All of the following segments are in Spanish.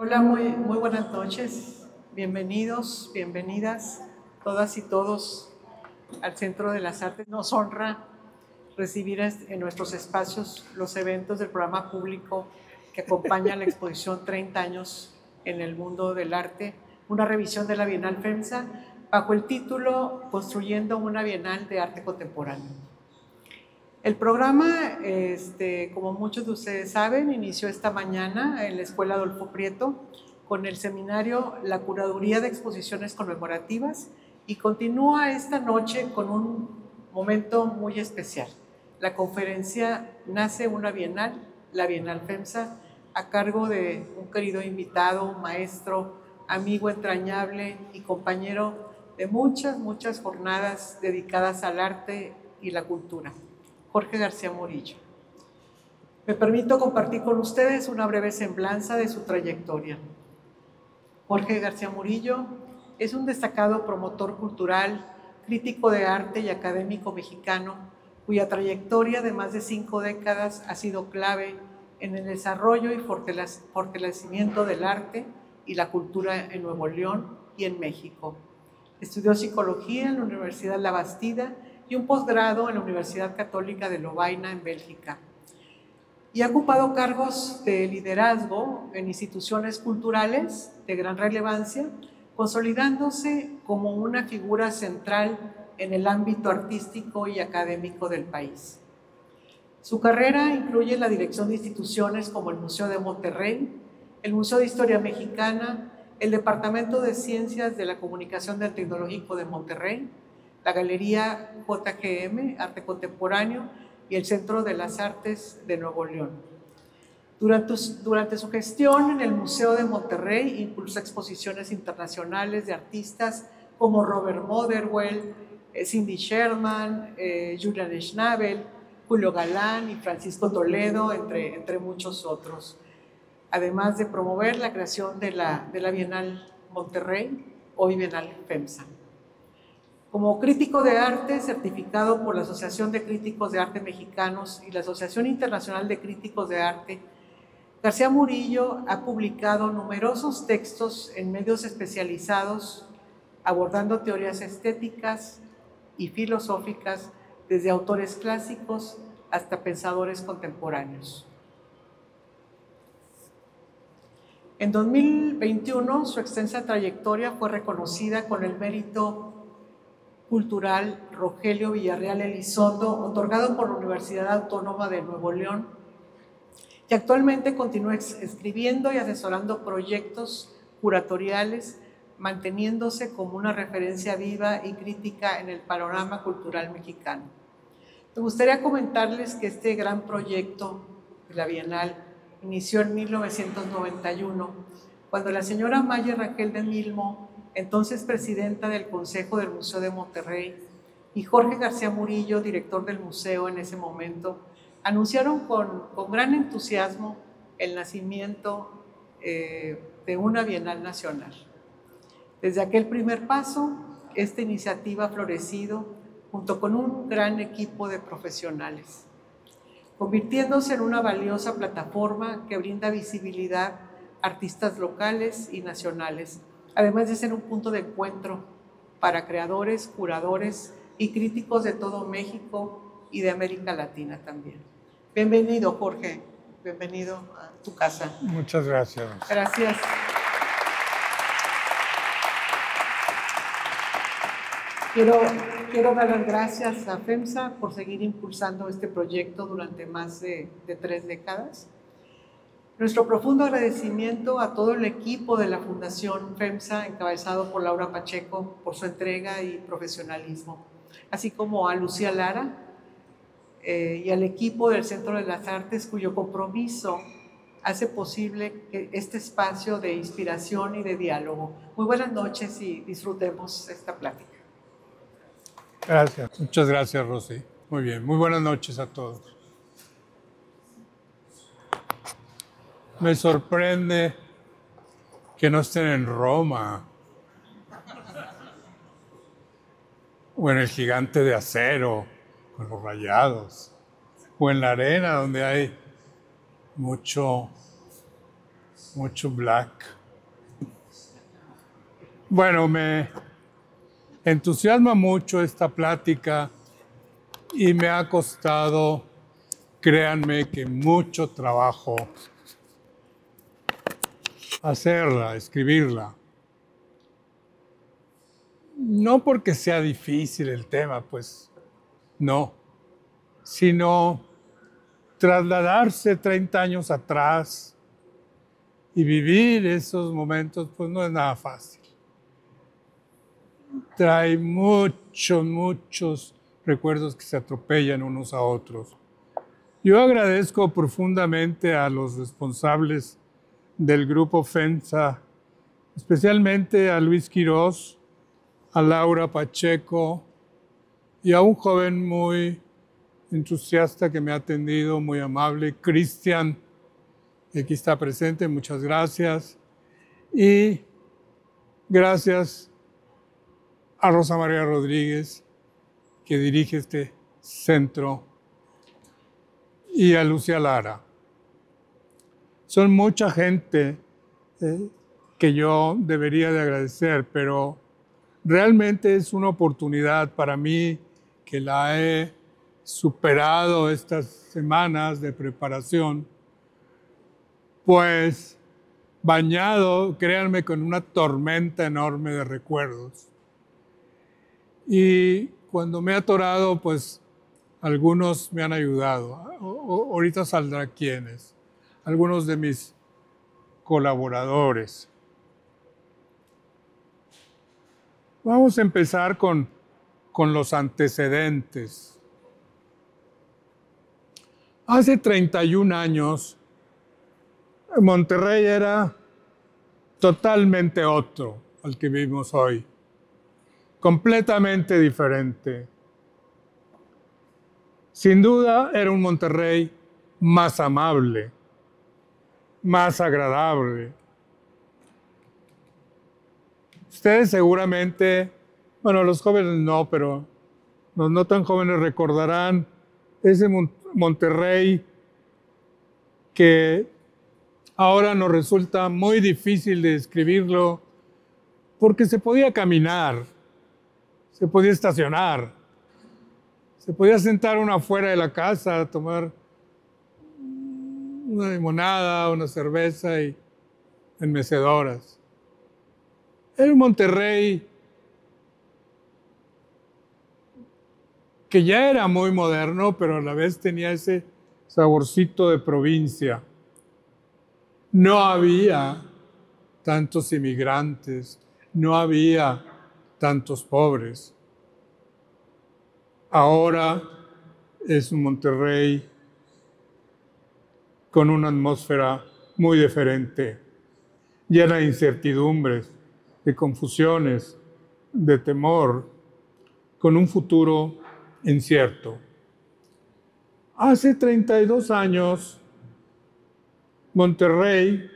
Hola, muy buenas noches. Bienvenidos, bienvenidas, todas y todos al Centro de las Artes. Nos honra recibir en nuestros espacios los eventos del programa público que acompaña la exposición 30 años en el mundo del arte, una revisión de la Bienal FEMSA bajo el título Construyendo una Bienal de Arte Contemporáneo. El programa, como muchos de ustedes saben, inició esta mañana en la Escuela Adolfo Prieto con el seminario La Curaduría de Exposiciones Conmemorativas y continúa esta noche con un momento muy especial. La conferencia Nace una Bienal, la Bienal FEMSA, a cargo de un querido invitado, maestro, amigo entrañable y compañero de muchas jornadas dedicadas al arte y la cultura. Jorge García Murillo. Me permito compartir con ustedes una breve semblanza de su trayectoria. Jorge García Murillo es un destacado promotor cultural, crítico de arte y académico mexicano, cuya trayectoria de más de 5 décadas ha sido clave en el desarrollo y fortalecimiento del arte y la cultura en Nuevo León y en México. Estudió psicología en la Universidad La Bastida y un posgrado en la Universidad Católica de Lovaina, en Bélgica. Y ha ocupado cargos de liderazgo en instituciones culturales de gran relevancia, consolidándose como una figura central en el ámbito artístico y académico del país. Su carrera incluye la dirección de instituciones como el Museo de Monterrey, el Museo de Historia Mexicana, el Departamento de Ciencias de la Comunicación del Tecnológico de Monterrey, la Galería JGM, Arte Contemporáneo, y el Centro de las Artes de Nuevo León. Durante su gestión en el Museo de Monterrey, impulsó exposiciones internacionales de artistas como Robert Motherwell, Cindy Sherman, Julian Schnabel, Julio Galán y Francisco Toledo, entre muchos otros. Además de promover la creación de la Bienal Monterrey, hoy Bienal FEMSA. Como crítico de arte, certificado por la Asociación de Críticos de Arte Mexicanos y la Asociación Internacional de Críticos de Arte, García Murillo ha publicado numerosos textos en medios especializados abordando teorías estéticas y filosóficas desde autores clásicos hasta pensadores contemporáneos. En 2021, su extensa trayectoria fue reconocida con el mérito cultural Rogelio Villarreal Elizondo, otorgado por la Universidad Autónoma de Nuevo León, y actualmente continúa escribiendo y asesorando proyectos curatoriales, manteniéndose como una referencia viva y crítica en el panorama cultural mexicano. Me gustaría comentarles que este gran proyecto de la Bienal inició en 1991, cuando la señora Maya Raquel de Milmo, entonces presidenta del Consejo del Museo de Monterrey, y Jorge García Murillo, director del museo en ese momento, anunciaron con gran entusiasmo el nacimiento de una Bienal Nacional. Desde aquel primer paso, esta iniciativa ha florecido junto con un gran equipo de profesionales, convirtiéndose en una valiosa plataforma que brinda visibilidad a artistas locales y nacionales, además de ser un punto de encuentro para creadores, curadores y críticos de todo México y de América Latina también. Bienvenido, Jorge, bienvenido a tu casa. Muchas gracias. Gracias. Quiero dar las gracias a FEMSA por seguir impulsando este proyecto durante más de 3 décadas. Nuestro profundo agradecimiento a todo el equipo de la Fundación FEMSA, encabezado por Laura Pacheco, por su entrega y profesionalismo, así como a Lucía Lara y al equipo del Centro de las Artes, cuyo compromiso hace posible que este espacio de inspiración y de diálogo. Muy buenas noches y disfrutemos esta plática. Gracias. Muchas gracias, Rosy. Muy bien. Muy buenas noches a todos. Me sorprende que no estén en Roma o en el Gigante de Acero con los Rayados o en la arena donde hay mucho mucho black. Bueno, me entusiasma mucho esta plática y me ha costado, créanme, que mucho trabajo hacerla, escribirla. No porque sea difícil el tema, pues no, sino trasladarse 30 años atrás y vivir esos momentos, pues no es nada fácil. Trae muchos recuerdos que se atropellan unos a otros. Yo agradezco profundamente a los responsables del grupo FENSA, especialmente a Luis Quirós, a Laura Pacheco y a un joven muy entusiasta que me ha atendido, muy amable, Cristian, que aquí está presente, muchas gracias. Y gracias a Rosa María Rodríguez, que dirige este centro, y a Lucia Lara. Son mucha gente que yo debería de agradecer, pero realmente es una oportunidad para mí que la he superado estas semanas de preparación, pues bañado, créanme, con una tormenta enorme de recuerdos. Y cuando me he atorado, pues algunos me han ayudado. Ahorita saldrá quiénes. Algunos de mis colaboradores. Vamos a empezar con los antecedentes. Hace 31 años, Monterrey era totalmente otro al que vivimos hoy. Completamente diferente. Sin duda era un Monterrey más amable, más agradable. Ustedes seguramente, bueno, los jóvenes no, pero los no tan jóvenes recordarán ese Monterrey que ahora nos resulta muy difícil de describirlo porque se podía caminar, se podía estacionar, se podía sentar uno afuera de la casa a tomar una limonada, una cerveza y en mecedoras. Era un Monterrey que ya era muy moderno, pero a la vez tenía ese saborcito de provincia. No había tantos inmigrantes, no había tantos pobres. Ahora es un Monterrey con una atmósfera muy diferente, llena de incertidumbres, de confusiones, de temor, con un futuro incierto. Hace 32 años, Monterrey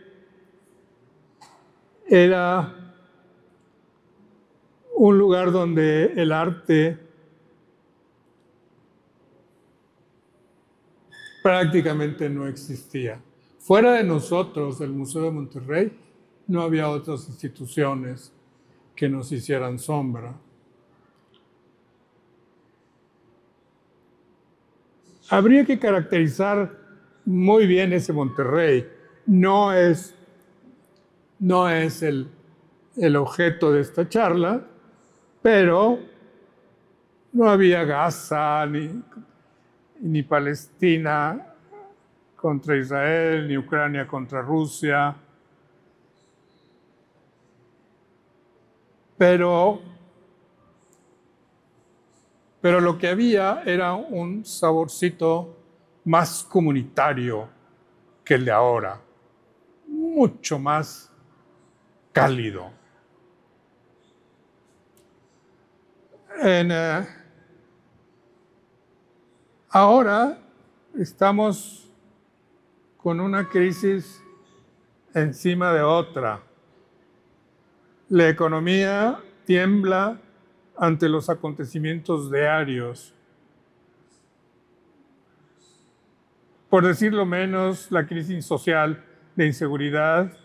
era un lugar donde el arte prácticamente no existía. Fuera de nosotros, el Museo de Monterrey, no había otras instituciones que nos hicieran sombra. Habría que caracterizar muy bien ese Monterrey. No es el objeto de esta charla, pero no había Gaza, ni Palestina contra Israel, ni Ucrania contra Rusia. Pero lo que había era un saborcito más comunitario que el de ahora, mucho más cálido. Ahora estamos con una crisis encima de otra. La economía tiembla ante los acontecimientos diarios. Por decirlo menos, la crisis social de inseguridad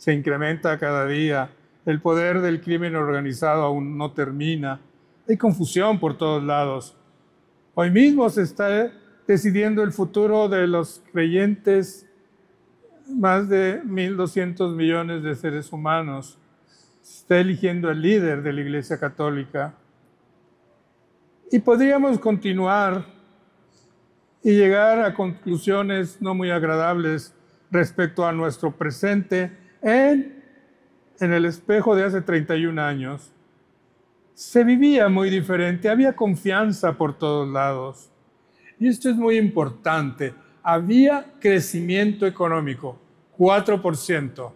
se incrementa cada día. El poder del crimen organizado aún no termina. Hay confusión por todos lados. Hoy mismo se está decidiendo el futuro de los creyentes, más de 1.200 millones de seres humanos. Se está eligiendo el líder de la Iglesia Católica. Y podríamos continuar y llegar a conclusiones no muy agradables respecto a nuestro presente en el espejo de hace 31 años. Se vivía muy diferente, había confianza por todos lados. Y esto es muy importante. Había crecimiento económico, 4%.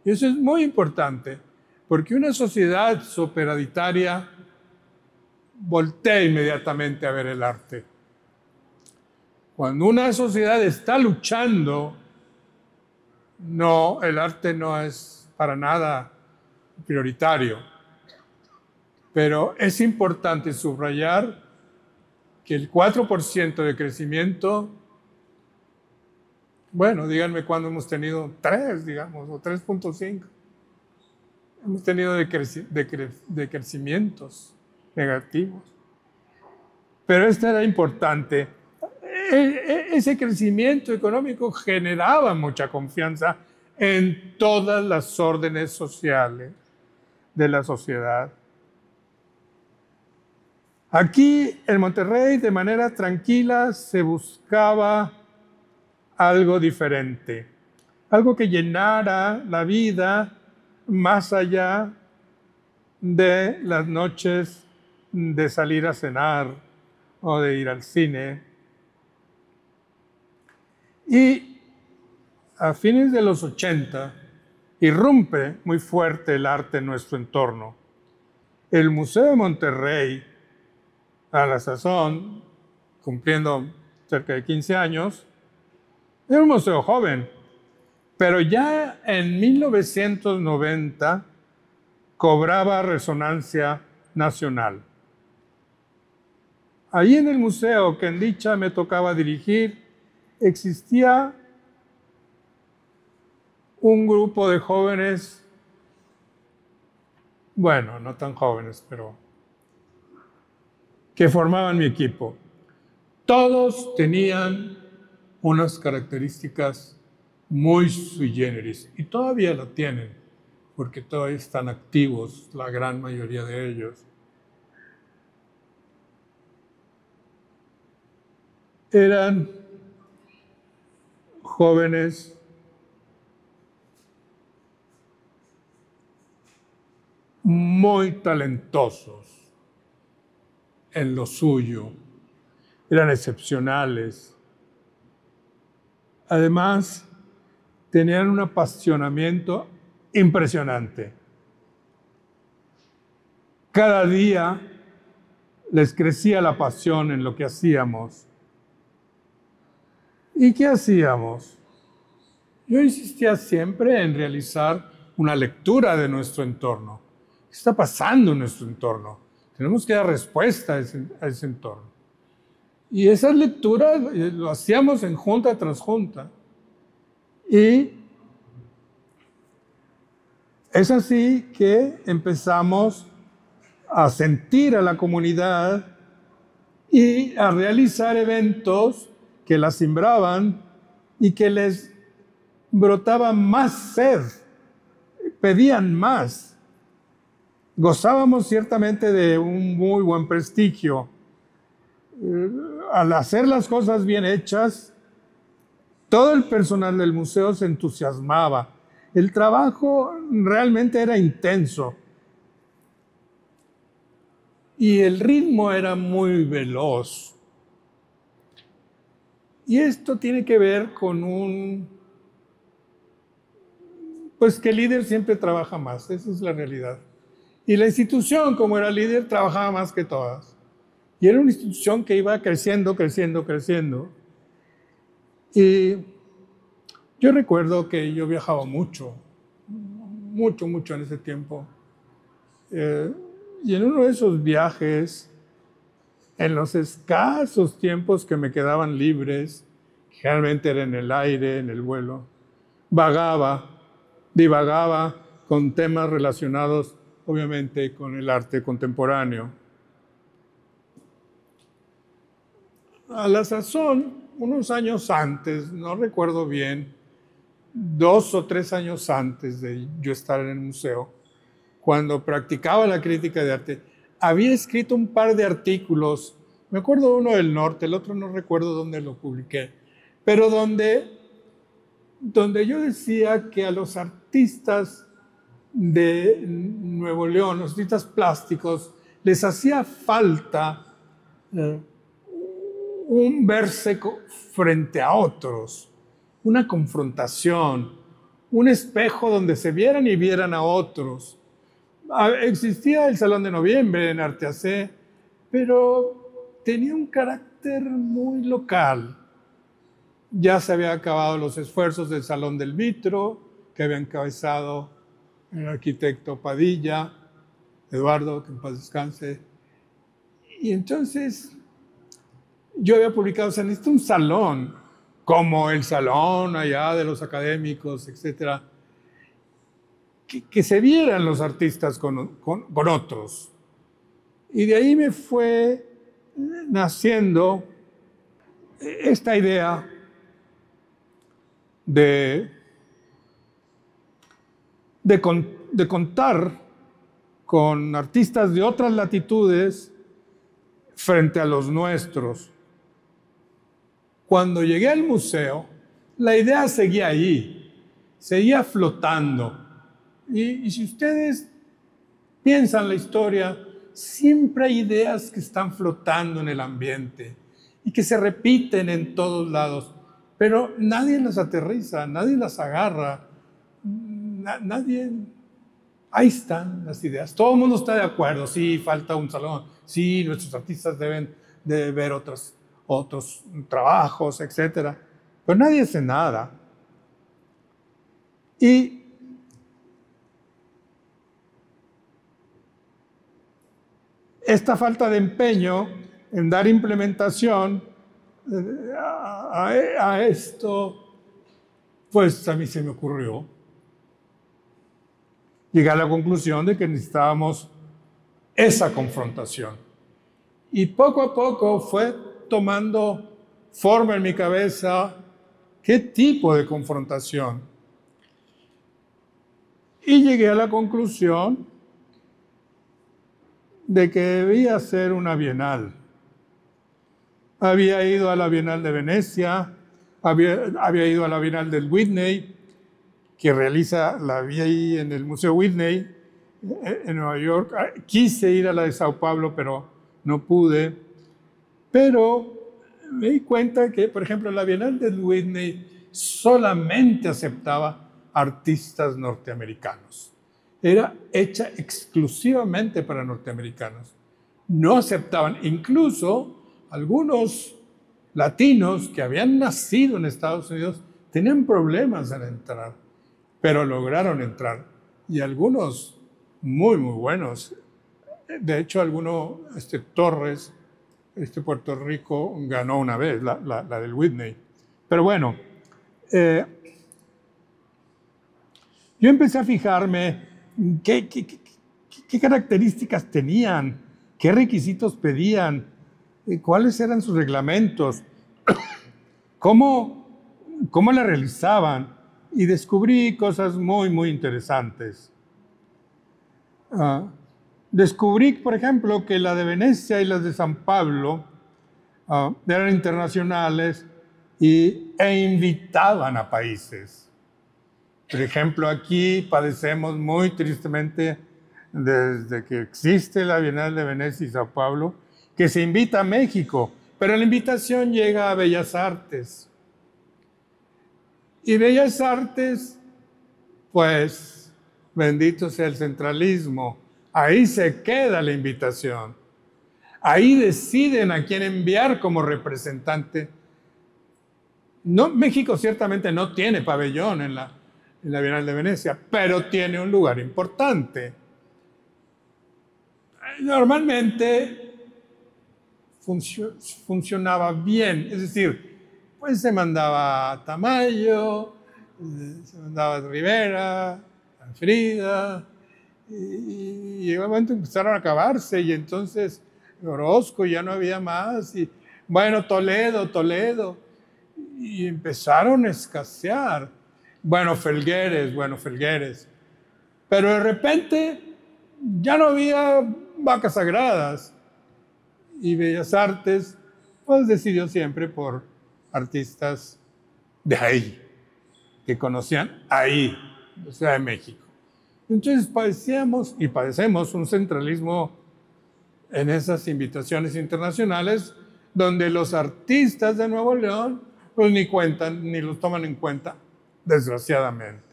Y eso es muy importante, porque una sociedad superavitaria voltea inmediatamente a ver el arte. Cuando una sociedad está luchando, no, el arte no es para nada prioritario. Pero es importante subrayar que el 4% de crecimiento, bueno, díganme cuándo hemos tenido 3, digamos, o 3.5. Hemos tenido de crecimientos negativos. Pero esto era importante. Ese crecimiento económico generaba mucha confianza en todas las órdenes sociales de la sociedad. Aquí en Monterrey, de manera tranquila, se buscaba algo diferente, algo que llenara la vida más allá de las noches de salir a cenar o de ir al cine. Y a fines de los 80 irrumpe muy fuerte el arte en nuestro entorno. El Museo de Monterrey, a la sazón, cumpliendo cerca de 15 años, era un museo joven, pero ya en 1990 cobraba resonancia nacional. Ahí en el museo que en dicha me tocaba dirigir, existía un grupo de jóvenes, bueno, no tan jóvenes, pero que formaban mi equipo. Todos tenían unas características muy sui generis, y todavía lo tienen, porque todavía están activos, la gran mayoría de ellos. Eran jóvenes muy talentosos en lo suyo, eran excepcionales. Además, tenían un apasionamiento impresionante. Cada día les crecía la pasión en lo que hacíamos. ¿Y qué hacíamos? Yo insistía siempre en realizar una lectura de nuestro entorno. ¿Qué está pasando en nuestro entorno? Tenemos que dar respuesta a ese entorno. Y esas lecturas lo hacíamos en junta tras junta. Y es así que empezamos a sentir a la comunidad y a realizar eventos que la simbraban y que les brotaba más sed, pedían más. Gozábamos ciertamente de un muy buen prestigio. Al hacer las cosas bien hechas, todo el personal del museo se entusiasmaba. El trabajo realmente era intenso y el ritmo era muy veloz. Y esto tiene que ver con pues que el líder siempre trabaja más, esa es la realidad. Y la institución, como era líder, trabajaba más que todas. Y era una institución que iba creciendo, creciendo, creciendo. Y yo recuerdo que yo viajaba mucho en ese tiempo. Y en uno de esos viajes, en los escasos tiempos que me quedaban libres, generalmente era en el aire, en el vuelo, vagaba divagaba con temas relacionados, obviamente, con el arte contemporáneo. A la sazón, unos años antes, no recuerdo bien, 2 o 3 años antes de yo estar en el museo, cuando practicaba la crítica de arte, había escrito un par de artículos, me acuerdo uno del norte, el otro no recuerdo dónde lo publiqué, pero donde yo decía que a los artistas de Nuevo León, los artistas plásticos, les hacía falta un verse frente a otros, una confrontación, un espejo donde se vieran y vieran a otros. Existía el Salón de Noviembre en Arteacé, pero tenía un carácter muy local. Ya se habían acabado los esfuerzos del Salón del Vitro, que había encabezado el arquitecto Padilla, Eduardo, que en paz descanse. Y entonces yo había publicado, se necesita un salón, como el salón allá de los académicos, etcétera, que se vieran los artistas con otros. Y de ahí me fue naciendo esta idea de contar con artistas de otras latitudes frente a los nuestros. Cuando llegué al museo, la idea seguía ahí, seguía flotando. Y si ustedes piensan la historia, siempre hay ideas que están flotando en el ambiente y que se repiten en todos lados, pero nadie las aterriza, nadie las agarra, nadie... Ahí están las ideas. Todo el mundo está de acuerdo. Sí, falta un salón. Sí, nuestros artistas deben de ver otros trabajos, etc. Pero nadie hace nada. Y esta falta de empeño en dar implementación a esto, pues a mí se me ocurrió. Llegué a la conclusión de que necesitábamos esa confrontación. Y poco a poco fue tomando forma en mi cabeza qué tipo de confrontación. Y llegué a la conclusión de que debía ser una bienal. Había ido a la Bienal de Venecia, había ido a la Bienal del Whitney, que la vi ahí en el Museo Whitney, en Nueva York. Quise ir a la de Sao Paulo, pero no pude. Pero me di cuenta que, por ejemplo, la Bienal del Whitney solamente aceptaba artistas norteamericanos. Era hecha exclusivamente para norteamericanos. No aceptaban, incluso algunos latinos que habían nacido en Estados Unidos tenían problemas en entrar, pero lograron entrar. Y algunos muy, muy buenos. De hecho, Torres, Puerto Rico, ganó una vez, la del Whitney. Pero bueno, yo empecé a fijarme qué características tenían, qué requisitos pedían, cuáles eran sus reglamentos, cómo la realizaban. Y descubrí cosas muy, muy interesantes. Descubrí, por ejemplo, que la de Venecia y las de San Pablo eran internacionales e invitaban a países. Por ejemplo, aquí padecemos muy tristemente, desde que existe la Bienal de Venecia y Sao Paulo, que se invita a México, pero la invitación llega a Bellas Artes. Y Bellas Artes, pues, bendito sea el centralismo, ahí se queda la invitación. Ahí deciden a quién enviar como representante. No, México ciertamente no tiene pabellón en la Bienal de Venecia, pero tiene un lugar importante. Normalmente funcionaba bien, es decir, pues se mandaba a Tamayo, Se mandaba Rivera, Frida, y llegó el momento empezaron a acabarse, y entonces Orozco ya no había más, y bueno, Toledo, y empezaron a escasear. Bueno, Felgueres, pero de repente ya no había vacas sagradas, y Bellas Artes pues decidió siempre por artistas de ahí, que conocían ahí, la Ciudad de México. Entonces padecíamos y padecemos un centralismo en esas invitaciones internacionales, donde los artistas de Nuevo León pues ni cuentan, ni los toman en cuenta, desgraciadamente.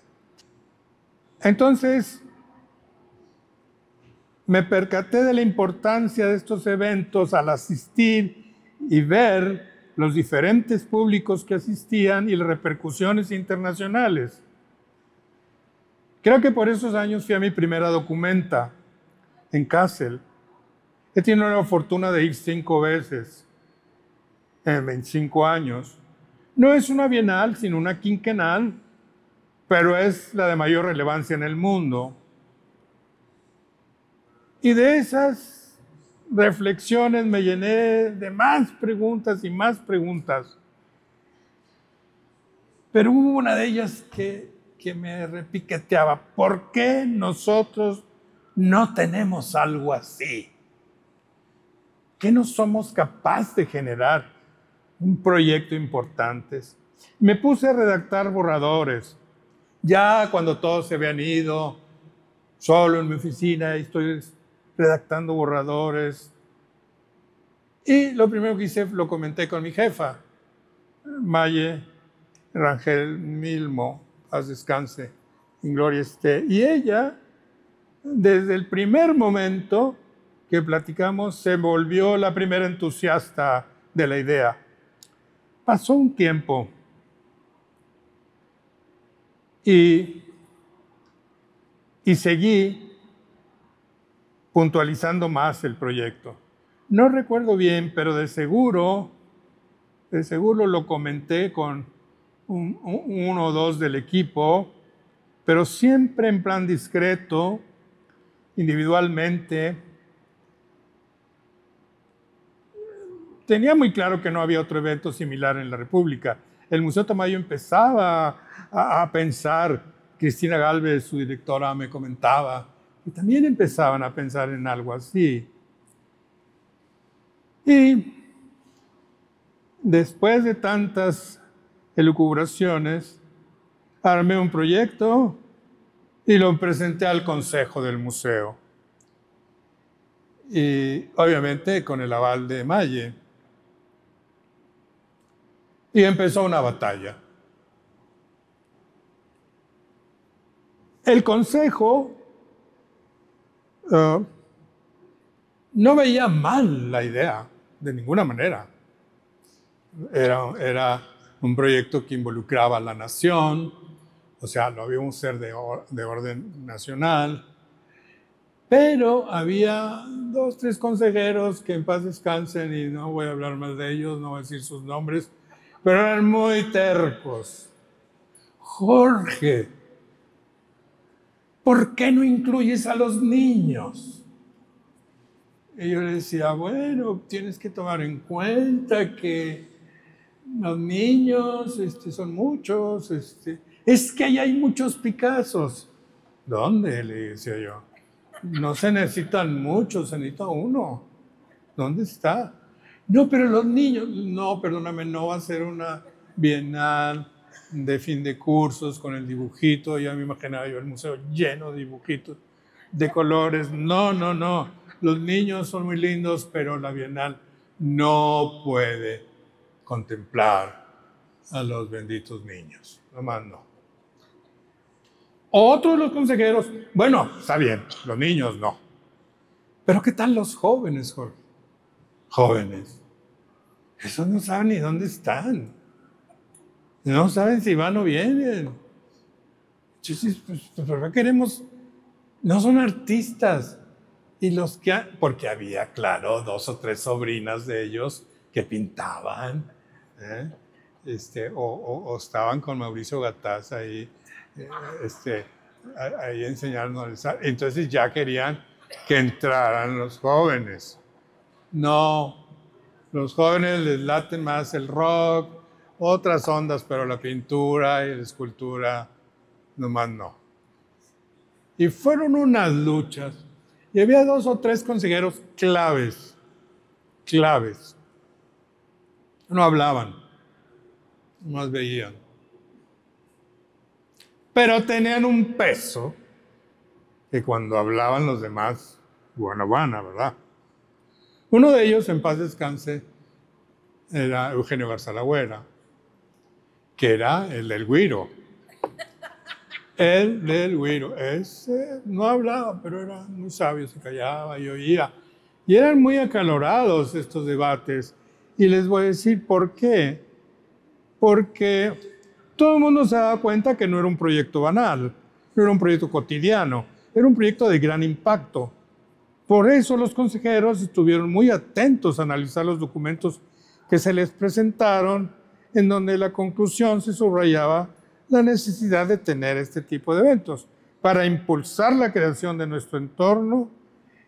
Entonces me percaté de la importancia de estos eventos al asistir y ver los diferentes públicos que asistían y las repercusiones internacionales. Creo que por esos años fui a mi primera documenta en Kassel. He tenido la fortuna de ir 5 veces en 25 años. No es una bienal, sino una quinquenal, pero es la de mayor relevancia en el mundo. Y de esas reflexiones me llené de más preguntas y más preguntas. Pero hubo una de ellas que me repiqueteaba. ¿Por qué nosotros no tenemos algo así? ¿Qué no somos capaces de generar un proyecto importante? Me puse a redactar borradores. Ya cuando todos se habían ido, solo en mi oficina, estoy redactando borradores. Y lo primero que hice, lo comenté con mi jefa, Maye Rangel Milmo, paz descanse, en gloria esté. Y ella, desde el primer momento que platicamos, se volvió la primera entusiasta de la idea. Pasó un tiempo y seguí puntualizando más el proyecto. No recuerdo bien, pero de seguro lo comenté con uno o dos del equipo, pero siempre en plan discreto, individualmente. Tenía muy claro que no había otro evento similar en la República. El Museo Tamayo empezaba a pensar, Cristina Gálvez, su directora, me comentaba, y también empezaban a pensar en algo así. Y después de tantas elucubraciones, armé un proyecto y lo presenté al consejo del museo. Y obviamente con el aval de Maye. Y empezó una batalla. El consejo no veía mal la idea, de ninguna manera. Era un proyecto que involucraba a la nación, o sea, lo había un ser de orden nacional, pero había 2, 3 consejeros que en paz descansen, y no voy a hablar más de ellos, no voy a decir sus nombres, pero eran muy tercos. Jorge, ¿por qué no incluyes a los niños? Y yo le decía, bueno, tienes que tomar en cuenta que los niños son muchos. Es que ahí hay muchos Picassos. ¿Dónde? Le decía yo. No se necesitan muchos, se necesita uno. ¿Dónde está? No, pero los niños, no, perdóname, no va a ser una bienal de fin de cursos con el dibujito. Ya me imaginaba yo el museo lleno de dibujitos de colores. No. Los niños son muy lindos, pero la bienal no puede contemplar a los benditos niños. Nomás no. Otro de los consejeros, bueno, está bien, los niños no. Pero ¿qué tal los jóvenes, Jorge? Jóvenes. Esos no saben ni dónde están. No saben si van o vienen. Entonces, pues, ¿por qué queremos? No son artistas. Y los que, porque había, claro, 2 o 3 sobrinas de ellos que pintaban. o estaban con Mauricio Gataz ahí, ahí enseñándoles. Entonces ya querían que entraran los jóvenes. No, los jóvenes les late más el rock, otras ondas, pero la pintura y la escultura, nomás no. Y fueron unas luchas. Y había 2 o 3 consejeros claves. No hablaban, nomás veían. Pero tenían un peso que cuando hablaban los demás, guanabana, ¿verdad? Uno de ellos, en paz descanse, era Eugenio Garzalagüera, que era el del güiro. El del güiro. Ese no hablaba, pero era muy sabio, se callaba y oía. Y eran muy acalorados estos debates. Y les voy a decir por qué. Porque todo el mundo se daba cuenta que no era un proyecto banal, no era un proyecto cotidiano, era un proyecto de gran impacto. Por eso los consejeros estuvieron muy atentos a analizar los documentos que se les presentaron, en donde la conclusión se subrayaba la necesidad de tener este tipo de eventos para impulsar la creación de nuestro entorno.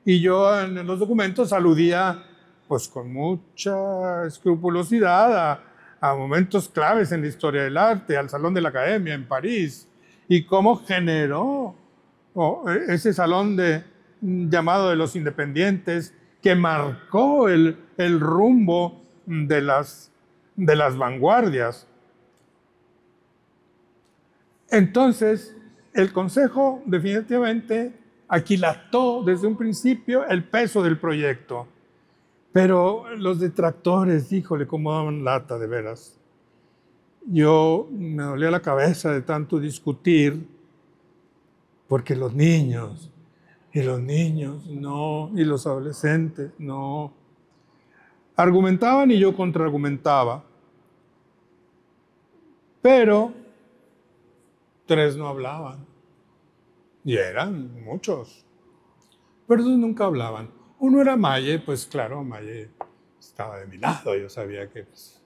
Y yo en los documentos aludía pues con mucha escrupulosidad a momentos claves en la historia del arte, al Salón de la Academia en París, y cómo generó ese salón llamado de los independientes, que marcó el rumbo de las vanguardias. Entonces, el Consejo definitivamente aquilató desde un principio el peso del proyecto. Pero los detractores, híjole, cómo daban lata, de veras. Yo me dolía la cabeza de tanto discutir, porque los niños no, y los adolescentes no. Argumentaban y yo contraargumentaba, pero 3 no hablaban, y eran muchos, pero 2 nunca hablaban. Uno era Maye, pues claro, Maye estaba de mi lado, yo sabía que pues,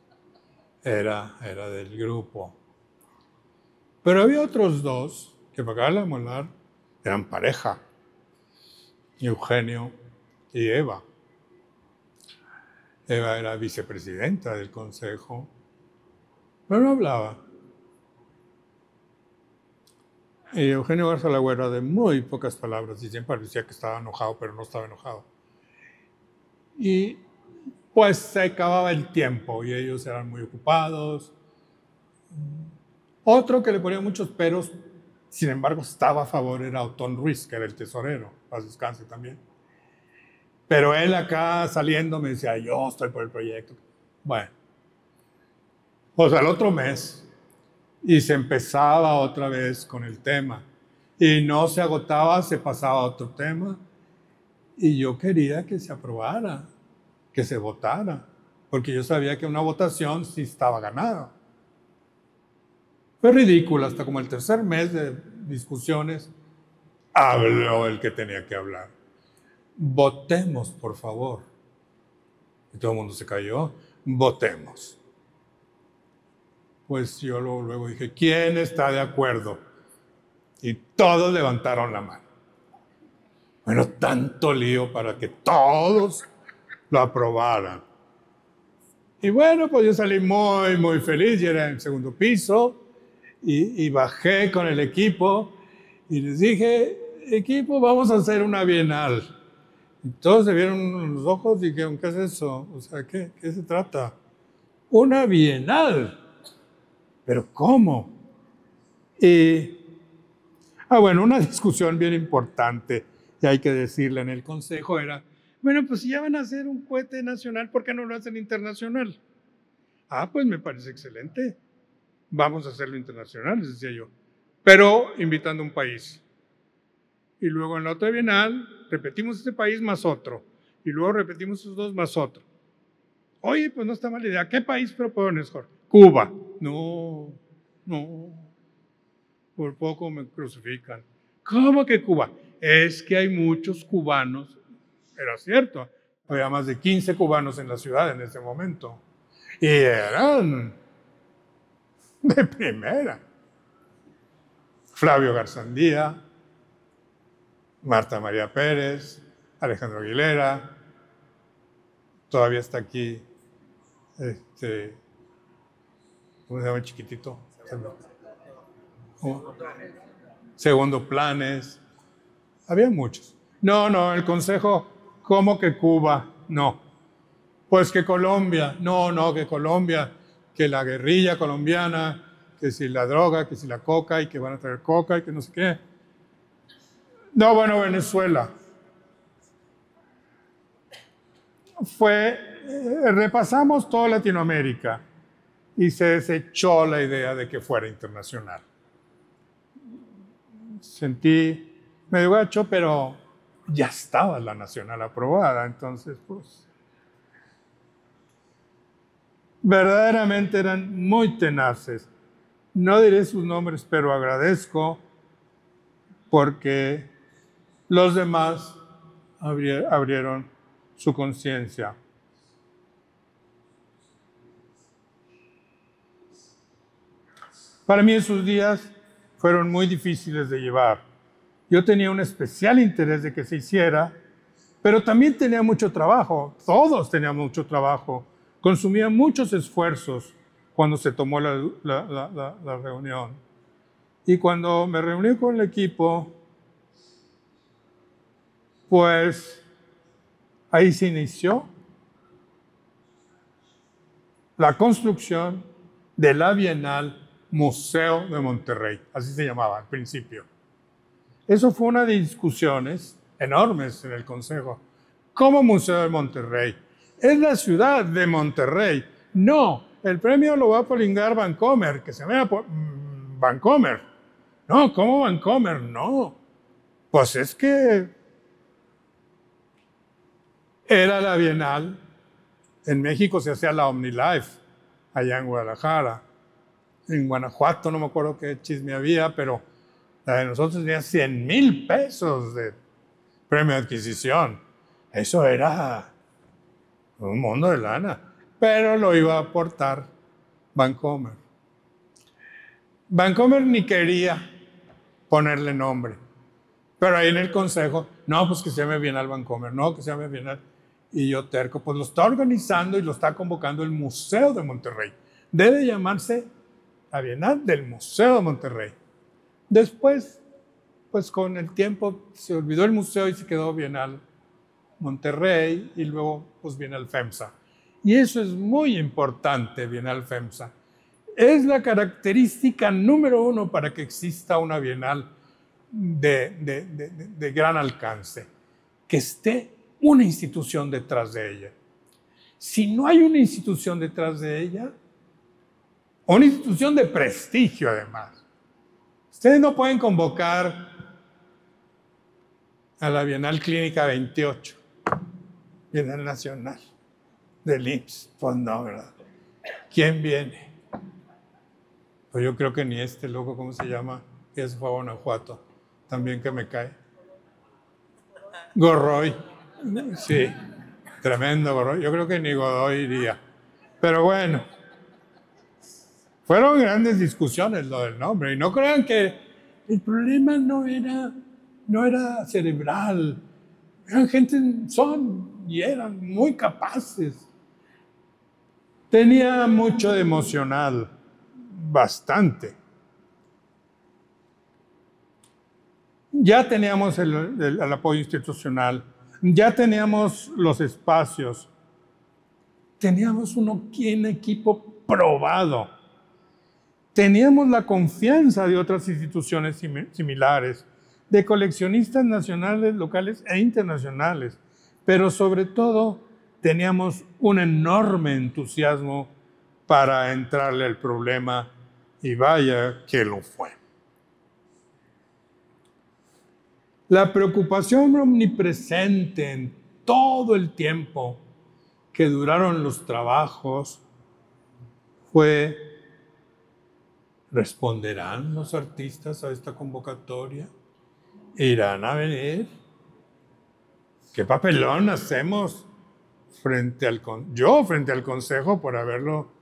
era del grupo. Pero había otros 2 que para acabar de molar eran pareja, Eugenio y Eva. Eva era vicepresidenta del consejo, pero no hablaba. Y Eugenio Garzalagüera, de muy pocas palabras, y siempre decía que estaba enojado, pero no estaba enojado. Y pues se acababa el tiempo y ellos eran muy ocupados. Otro que le ponía muchos peros, sin embargo estaba a favor, era Otón Ruiz, que era el tesorero, paz descanse también. Pero él acá saliendo me decía, yo estoy por el proyecto. Bueno, pues al otro mes, y se empezaba otra vez con el tema. Y no se agotaba, se pasaba a otro tema. Y yo quería que se aprobara, que se votara, porque yo sabía que una votación sí estaba ganada. Fue ridículo, hasta como el tercer mes de discusiones, habló el que tenía que hablar. Votemos, por favor. Y todo el mundo se cayó. Votemos. Pues yo luego dije, ¿quién está de acuerdo? Y todos levantaron la mano. Bueno, tanto lío para que todos lo aprobaran. Y bueno, pues yo salí muy, muy feliz. Y era en el segundo piso. Y bajé con el equipo y les dije, equipo, vamos a hacer una bienal. Y todos se vieron los ojos y dijeron, ¿qué es eso? O sea, ¿qué se trata? Una bienal. ¿Pero cómo? Bueno, una discusión bien importante, y hay que decirle en el consejo, era, bueno, pues si ya van a hacer un cohete nacional, ¿por qué no lo hacen internacional? Pues me parece excelente. Vamos a hacerlo internacional, les decía yo, pero invitando a un país. Y luego en la otra bienal repetimos ese país más otro, y luego repetimos esos 2 más otro. Oye, pues no está mala idea. ¿Qué país propones, Jorge? Cuba. No, por poco me crucifican. ¿Cómo que Cuba? Es que hay muchos cubanos. Era cierto, había más de 15 cubanos en la ciudad en ese momento. Y eran de primera. Flavio Garzandía, Marta María Pérez, Alejandro Aguilera, todavía está aquí, ¿cómo se llama el chiquitito? Segundo Planes, había muchos. No, el consejo, ¿cómo que Cuba? No. Pues que Colombia, no, que Colombia, que la guerrilla colombiana, que si la droga, que si la coca, y que van a traer coca, y que no sé qué. No, bueno, Venezuela. Repasamos toda Latinoamérica y se desechó la idea de que fuera internacional. Sentí medio gacho, pero ya estaba la nacional aprobada, entonces pues verdaderamente eran muy tenaces. No diré sus nombres, pero agradezco porque los demás abrieron su conciencia. Para mí esos días fueron muy difíciles de llevar. Yo tenía un especial interés de que se hiciera, pero también tenía mucho trabajo. Todos teníamos mucho trabajo. Consumía muchos esfuerzos cuando se tomó la reunión. Y cuando me reuní con el equipo, pues ahí se inició la construcción de la Bienal Museo de Monterrey. Así se llamaba al principio. Eso fue una de discusiones enormes en el Consejo. ¿Cómo Museo de Monterrey? Es la ciudad de Monterrey. No, el premio lo va a polingar Vancomer, que se llama Vancomer. No, ¿cómo Vancomer? No. Pues es que era la Bienal. En México se hacía la OmniLife, allá en Guadalajara. En Guanajuato no me acuerdo qué chisme había, pero la de nosotros tenía 100,000 pesos de premio de adquisición. Eso era un mundo de lana, pero lo iba a aportar Vancomer. Vancomer ni quería ponerle nombre, pero ahí en el consejo, no, pues que se llame Bienal Vancomer, no, que se llame Bienal. Y yo terco, pues lo está organizando y lo está convocando el Museo de Monterrey. Debe llamarse la Bienal del Museo de Monterrey. Después, pues con el tiempo se olvidó el museo y se quedó Bienal Monterrey y luego pues Bienal FEMSA. Y eso es muy importante, Bienal FEMSA. Es la característica número 1 para que exista una Bienal de gran alcance, que esté una institución detrás de ella. Si no hay una institución detrás de ella, una institución de prestigio además, ustedes no pueden convocar a la Bienal Clínica 28, Bienal Nacional del IMSS. Pues no, ¿verdad? ¿Quién viene? Pues yo creo que ni este loco, ¿cómo se llama? Que se fue a Guanajuato, también que me cae. Gorroy. Sí, tremendo Gorroy. Yo creo que ni Godoy iría. Pero bueno, fueron grandes discusiones lo del nombre. Y no crean que el problema no era cerebral. Eran gente, y eran muy capaces. Tenía mucho de emocional, bastante. Ya teníamos el apoyo institucional, ya teníamos los espacios, teníamos un equipo probado, teníamos la confianza de otras instituciones similares, de coleccionistas nacionales, locales e internacionales, pero sobre todo teníamos un enorme entusiasmo para entrarle al problema y vaya que lo fue. La preocupación omnipresente en todo el tiempo que duraron los trabajos fue: ¿responderán los artistas a esta convocatoria? ¿Irán a venir? ¿Qué papelón hacemos frente al consejo por haberlo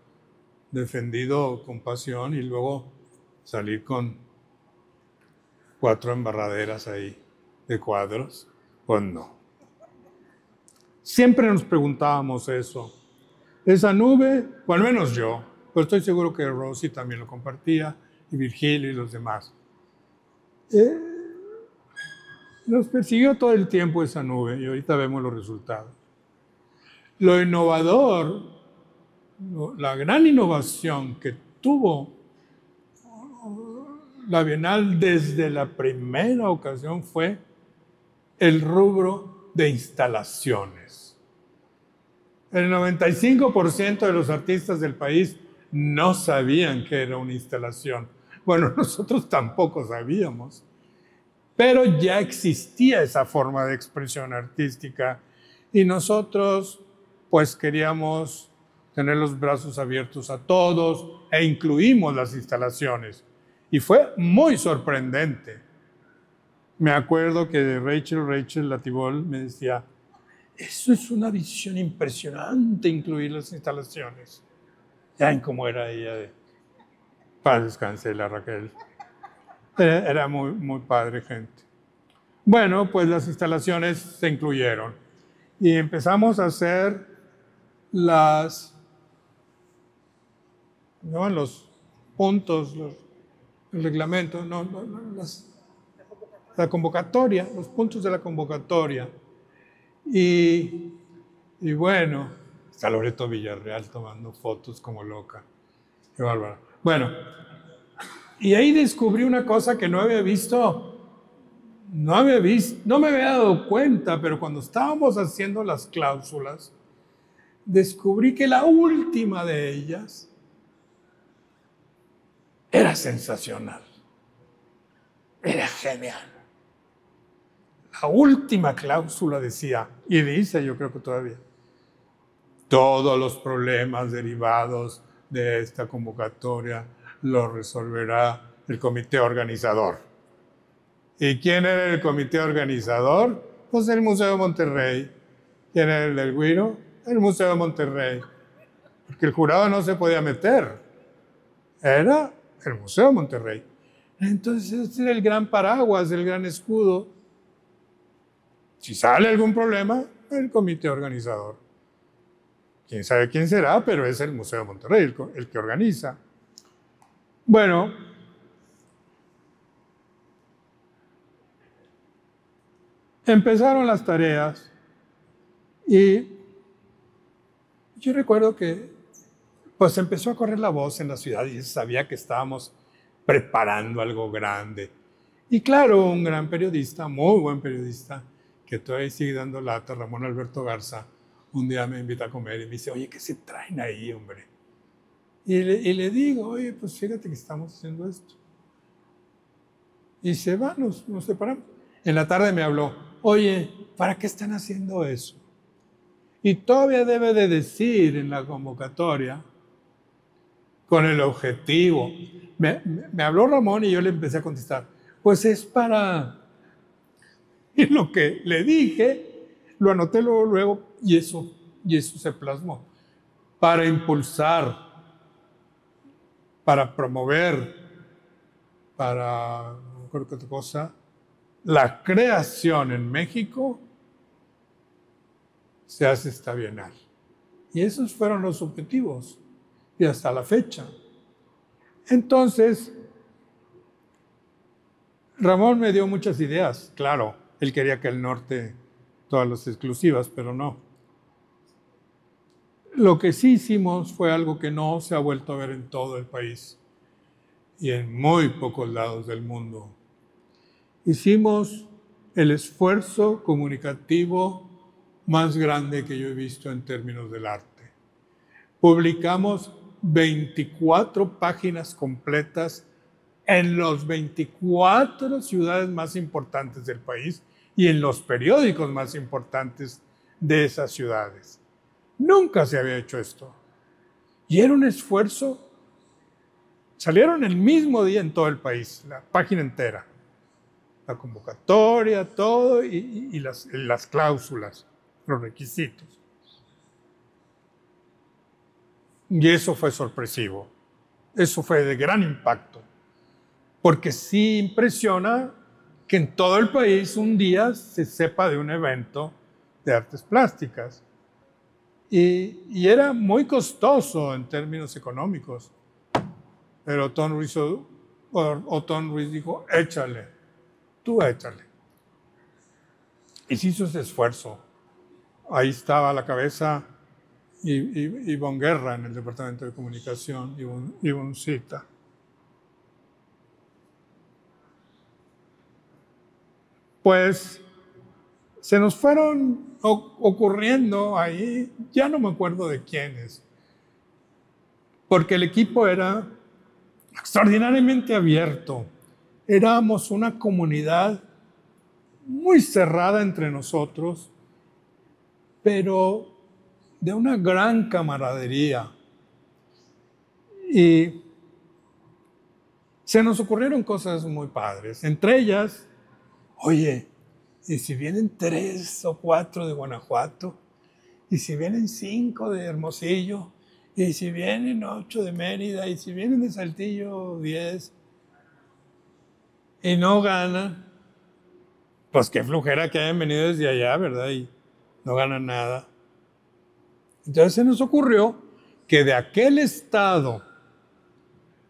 defendido con pasión y luego salir con 4 embarraderas ahí de cuadros, pues no. Siempre nos preguntábamos eso. Esa nube, o al menos yo, pero estoy seguro que Rosy también lo compartía, y Virgilio y los demás. Nos persiguió todo el tiempo esa nube y ahorita vemos los resultados. Lo innovador, la gran innovación que tuvo la Bienal desde la primera ocasión fue el rubro de instalaciones. El 95% de los artistas del país no sabían que era una instalación. Bueno, nosotros tampoco sabíamos, pero ya existía esa forma de expresión artística y nosotros pues queríamos tener los brazos abiertos a todos e incluimos las instalaciones. Y fue muy sorprendente. Me acuerdo que Rachel Latibol me decía, eso es una visión impresionante, incluir las instalaciones. Ya en cómo era ella de paz descanse la Raquel. Era muy, muy padre gente. Bueno, pues las instalaciones se incluyeron y empezamos a hacer los puntos, el reglamento, la convocatoria, los puntos de la convocatoria. Y bueno, está Loreto Villarreal tomando fotos como loca. Qué bárbaro. Bueno, y ahí descubrí una cosa que no había visto, no me había dado cuenta, pero cuando estábamos haciendo las cláusulas, descubrí que la última de ellas era sensacional. Era genial. La última cláusula decía, y dice, yo creo que todavía, todos los problemas derivados de esta convocatoria los resolverá el comité organizador. ¿Y quién era el comité organizador? Pues el Museo de Monterrey. ¿Quién era el del Güiro? El Museo de Monterrey. Porque el jurado no se podía meter. Era el Museo de Monterrey. Entonces, este era el gran paraguas, el gran escudo. Si sale algún problema, el comité organizador. Quién sabe quién será, pero es el Museo de Monterrey el que organiza. Bueno, empezaron las tareas y yo recuerdo que pues empezó a correr la voz en la ciudad y se sabía que estábamos preparando algo grande. Y claro, un gran periodista, muy buen periodista, que todavía sigue dando lata, Ramón Alberto Garza, un día me invita a comer y me dice, oye, ¿qué se traen ahí, hombre? Y le digo, oye, pues fíjate que estamos haciendo esto. Y se va, nos separamos. En la tarde me habló, oye, ¿para qué están haciendo eso? Y todavía debe de decir en la convocatoria, con el objetivo. Me habló Ramón y yo le empecé a contestar, pues es para... Y lo que le dije, lo anoté luego y eso se plasmó. Para impulsar, para promover, para, no creo que otra cosa, la creación en México, se hace esta Bienal. Y esos fueron los objetivos. Y hasta la fecha. Entonces, Ramón me dio muchas ideas. Claro, él quería que el norte, todas las exclusivas, pero no. Lo que sí hicimos fue algo que no se ha vuelto a ver en todo el país y en muy pocos lados del mundo. Hicimos el esfuerzo comunicativo más grande que yo he visto en términos del arte. Publicamos 24 páginas completas en los 24 ciudades más importantes del país y en los periódicos más importantes de esas ciudades. Nunca se había hecho esto. Y era un esfuerzo. Salieron el mismo día en todo el país, la página entera. La convocatoria, todo y las cláusulas, los requisitos. Y eso fue sorpresivo. Eso fue de gran impacto. Porque sí impresiona que en todo el país un día se sepa de un evento de artes plásticas. Y era muy costoso en términos económicos. Pero Otón Ruiz dijo, échale, tú échale. Y se hizo ese esfuerzo. Ahí estaba a la cabeza Ivonne Guerra en el Departamento de Comunicación, Ivonne Cita. Pues se nos fueron ocurriendo ahí, ya no me acuerdo de quiénes, porque el equipo era extraordinariamente abierto. Éramos una comunidad muy cerrada entre nosotros, pero de una gran camaradería. Y se nos ocurrieron cosas muy padres. Entre ellas, oye, ¿y si vienen 3 o 4 de Guanajuato? ¿Y si vienen 5 de Hermosillo? ¿Y si vienen 8 de Mérida? ¿Y si vienen de Saltillo 10? Y no ganan. Pues qué flojera que hayan venido desde allá, ¿verdad? Y no ganan nada. Entonces se nos ocurrió que de aquel estado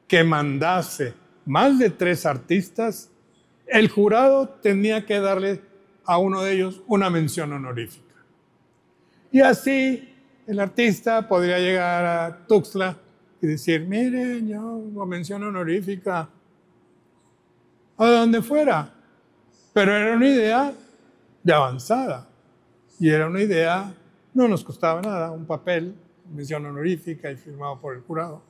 que mandase más de 3 artistas, el jurado tenía que darle a uno de ellos una mención honorífica. Y así el artista podría llegar a Tuxtla y decir, miren, yo una mención honorífica a donde fuera. Pero era una idea de avanzada. Y era una idea, no nos costaba nada, un papel, mención honorífica y firmado por el jurado.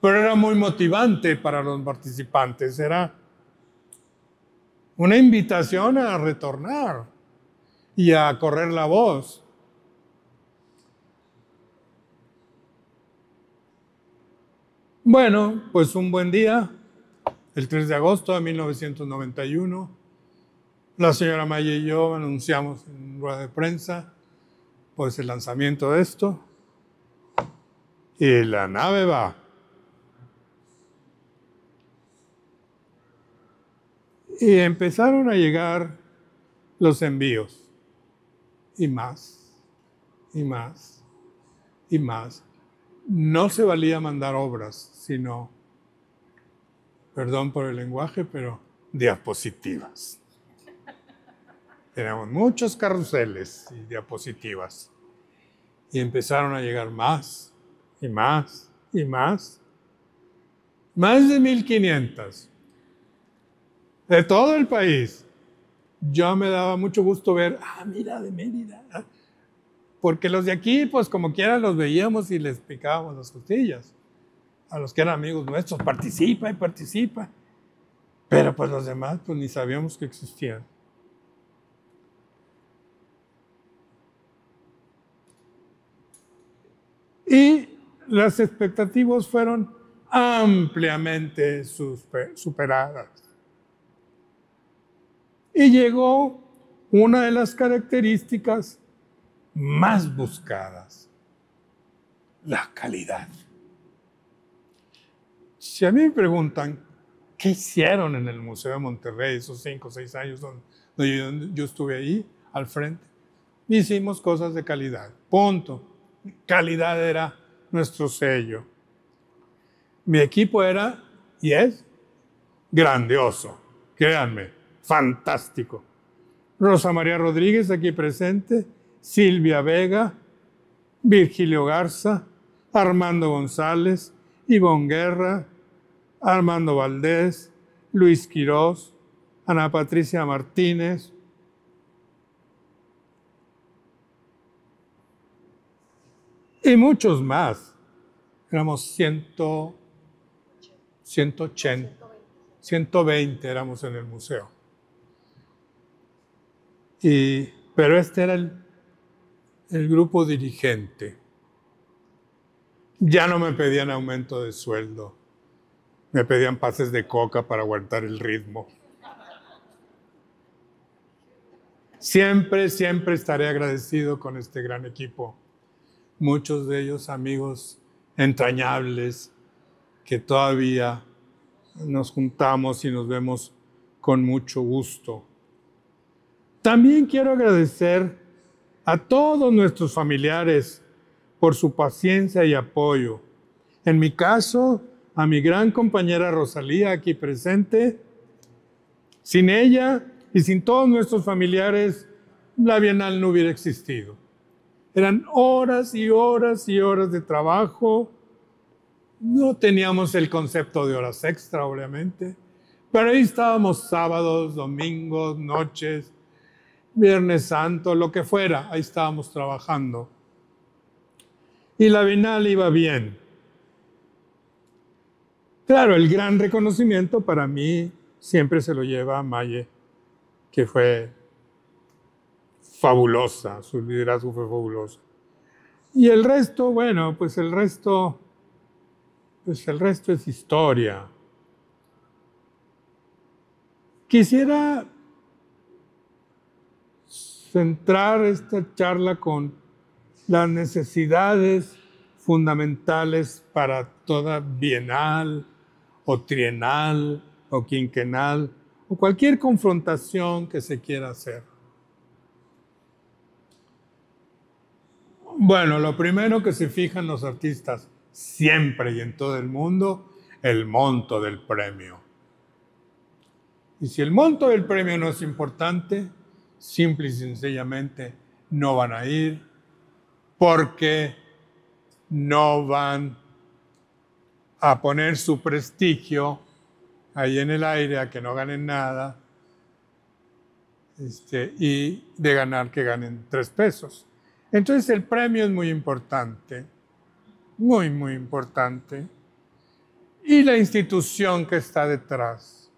Pero era muy motivante para los participantes. Era una invitación a retornar y a correr la voz. Bueno, pues un buen día, el 3 de agosto de 1991, la señora Maya y yo anunciamos en rueda de prensa pues el lanzamiento de esto y la nave va. Y empezaron a llegar los envíos y más, y más, y más. No se valía mandar obras, sino, perdón por el lenguaje, pero diapositivas. Teníamos muchos carruseles y diapositivas. Y empezaron a llegar más, y más, y más. Más de 1,500. De todo el país. Yo me daba mucho gusto ver, mira, de Mérida. Porque los de aquí, pues como quiera, los veíamos y les picábamos las costillas. A los que eran amigos nuestros, participa y participa. Pero pues los demás, pues ni sabíamos que existían. Y las expectativas fueron ampliamente superadas. Y llegó una de las características más buscadas, la calidad. Si a mí me preguntan, ¿qué hicieron en el Museo de Monterrey esos 5 o 6 años donde yo estuve ahí al frente? Hicimos cosas de calidad, punto. Calidad era nuestro sello. Mi equipo era, y es, grandioso, créanme, fantástico. Rosa María Rodríguez, aquí presente, Silvia Vega, Virgilio Garza, Armando González, Ivonne Guerra, Armando Valdés, Luis Quirós, Ana Patricia Martínez, y muchos más. Éramos 180, 120 éramos en el museo. Pero este era el grupo dirigente. Ya no me pedían aumento de sueldo. Me pedían pases de coca para aguantar el ritmo. Siempre, siempre estaré agradecido con este gran equipo. Muchos de ellos amigos entrañables, que todavía nos juntamos y nos vemos con mucho gusto. También quiero agradecer a todos nuestros familiares por su paciencia y apoyo. En mi caso, a mi gran compañera Rosalía, aquí presente. Sin ella y sin todos nuestros familiares, la Bienal no hubiera existido. Eran horas y horas y horas de trabajo. No teníamos el concepto de horas extra, obviamente, pero ahí estábamos sábados, domingos, noches, Viernes Santo, lo que fuera, ahí estábamos trabajando. Y la Bienal iba bien. Claro, el gran reconocimiento para mí siempre se lo lleva a Maye, que fue fabulosa, su liderazgo fue fabuloso. Y el resto, bueno, pues el resto es historia. Quisiera centrar esta charla con las necesidades fundamentales para toda bienal o trienal o quinquenal o cualquier confrontación que se quiera hacer. Bueno, lo primero que se fijan los artistas siempre y en todo el mundo, el monto del premio. Y si el monto del premio no es importante, simple y sencillamente no van a ir porque no van a poner su prestigio ahí en el aire a que no ganen nada y de ganar que ganen 3 pesos. Entonces el premio es muy importante, muy, muy importante. Y la institución que está detrás,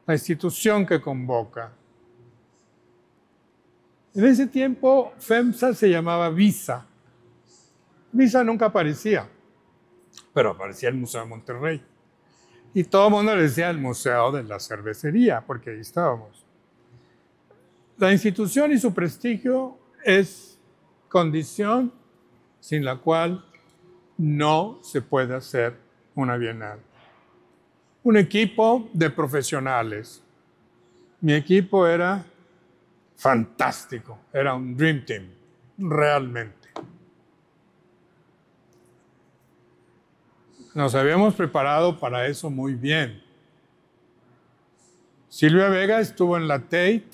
la institución que convoca. En ese tiempo FEMSA se llamaba Visa. Visa nunca aparecía, pero aparecía el Museo de Monterrey. Y todo el mundo le decía el Museo de la Cervecería, porque ahí estábamos. La institución y su prestigio es condición sin la cual no se puede hacer una bienal. Un equipo de profesionales. Mi equipo era fantástico, era un dream team, realmente. Nos habíamos preparado para eso muy bien. Silvia Vega estuvo en la Tate